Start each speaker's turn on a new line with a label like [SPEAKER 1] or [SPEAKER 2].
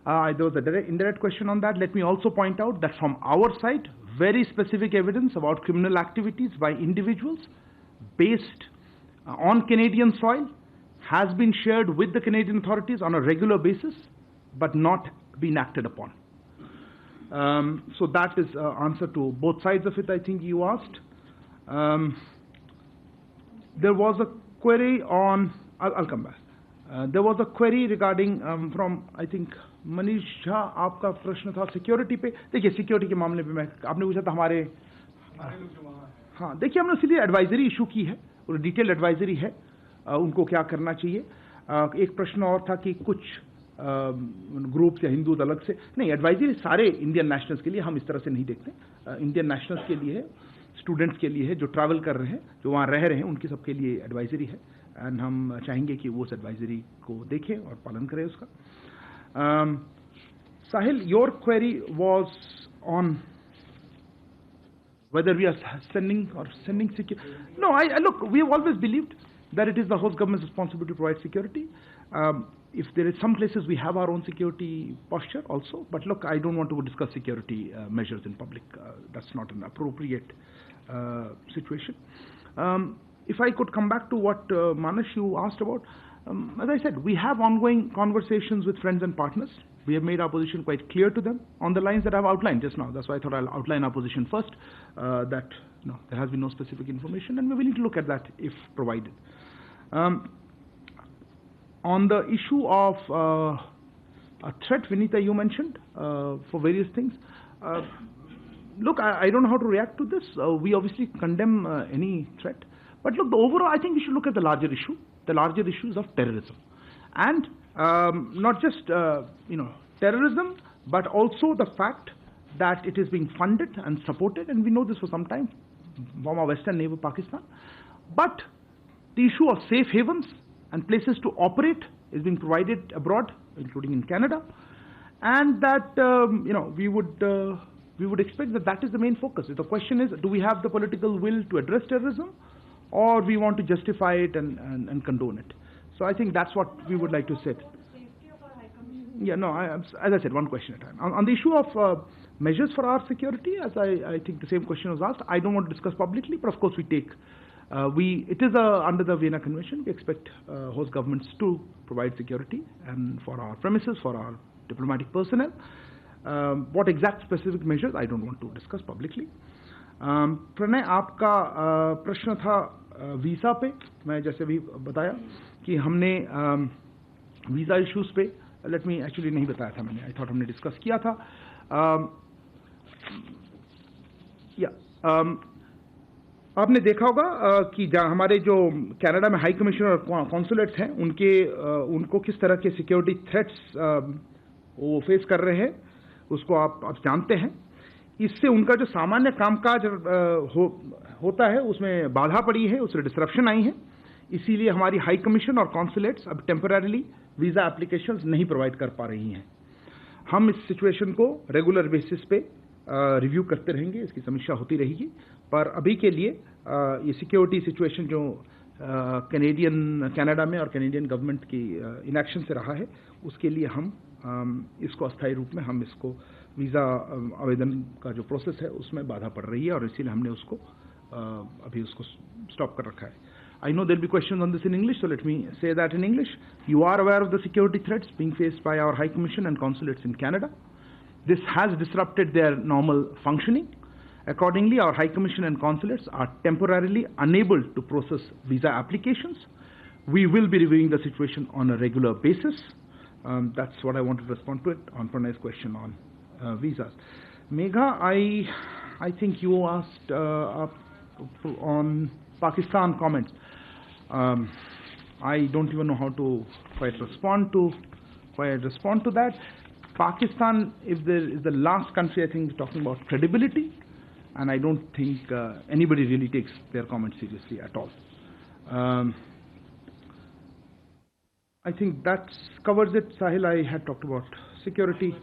[SPEAKER 1] There was a indirect question on that. Let me also point out that from our side, very specific evidence about criminal activities by individuals based on Canadian soil has been shared with the Canadian authorities on a regular basis, but not been acted upon. So that is answer to both sides of it, I think you asked. There was a query on, I'll come back. There was a query regarding from, I think, Manish Jha, आपका प्रश्न था security पे. देखिए security के मामले पे मैं आपने पूछा था हमारे हाँ देखिए हमने इसलिए एडवाइजरी इशू की है और डिटेल एडवाइजरी है उनको क्या करना चाहिए. एक प्रश्न और था कि कुछ ग्रुप्स या हिंदू अलग से नहीं. एडवाइजरी सारे इंडियन नेशनल्स के लिए हम इस तरह से नहीं देखते. इंडियन नेशनल्स के लिए है, स्टूडेंट्स के लिए है, जो ट्रैवल कर रहे हैं, जो वहाँ रह रहे हैं, उनकी सबके लिए एडवाइजरी है. एंड हम चाहेंगे कि वो उस एडवाइजरी को देखें और पालन करें उसका. Sahil, your query was on whether we are sending security. No, look, we have always believed that it is the host government's responsibility to provide security. If there is some places we have our own security posture also, but look, I don't want to discuss security measures in public. That's not an appropriate situation. If I could come back to what Manesh, you asked about, as I said, we have ongoing conversations with friends and partners. We have made our position quite clear to them on the lines that I've outlined just now. That's why I thought I'll outline our position first, that no, there has been no specific information, and we're willing to look at that if provided. On the issue of a threat, Vinita, you mentioned for various things. Look, I don't know how to react to this. We obviously condemn any threat. But look, the overall, I think we should look at the larger issue. The larger issues of terrorism. And not just, terrorism, but also the fact that it is being funded and supported, and we know this for some time, from our western neighbor Pakistan. But the issue of safe havens and places to operate is being provided abroad, including in Canada, and that we would expect that that is the main focus. The question is, do we have the political will to address terrorism, or we want to justify it and condone it? So I think that's what we would like to say. Yeah, no, as I said, one question at a time. On the issue of measures for our security, as I think the same question was asked, I don't want to discuss publicly, but of course we take. It is under the Vienna Convention. We expect host governments to provide security and for our premises, for our diplomatic personnel. What exact specific measures, I don't want to discuss publicly. Pranay, आपका प्रश्न था visa पे. मैं जैसे भी बताया कि हमने वीज़ा इश्यूज़ पे, लेट मी एक्चुअली नहीं बताया था मैंने, आई थॉट हमने डिस्कस किया था. आपने देखा होगा कि हमारे जो कनाडा में हाई कमिश्नर और कॉन्सुलेट्स हैं, उनको किस तरह के सिक्योरिटी थ्रेट्स वो फेस कर रहे हैं, उसको आप जानते हैं. इससे उनका जो सामान्य कामकाज होता है उसमें बाधा पड़ी है, उसमें डिसरप्शन आई है. इसीलिए हमारी हाई कमीशन और कॉन्सुलेट्स अब टेम्पररीली वीज़ा एप्लीकेशंस नहीं प्रोवाइड कर पा रही हैं. हम इस सिचुएशन को रेगुलर बेसिस पे रिव्यू करते रहेंगे, इसकी समीक्षा होती रहेगी. पर अभी के लिए ये सिक्योरिटी सिचुएशन जो कनाडा में और कैनेडियन गवर्नमेंट की इनएक्शन से रहा है, उसके लिए हम इसको अस्थायी रूप में हम इसको वीज़ा आवेदन का जो प्रोसेस है उसमें बाधा पड़ रही है, और इसीलिए हमने उसको अभी उसको स्टॉप कर रखा है. I know there'll be questions on this in English, so let me say that in English. You are aware of the security threats being faced by our High Commission and consulates in Canada. This has disrupted their normal functioning. Accordingly, our High Commission and consulates are temporarily unable to process visa applications. We will be reviewing the situation on a regular basis. That's what I wanted to respond to it on Pranay's question on visas. Megha, I think you asked on Pakistan comments. I don't even know how to quite respond to that. Pakistan, if there is the last country, I think, talking about credibility, and I don't think anybody really takes their comments seriously at all. I think that covers it. Sahil, I had talked about security.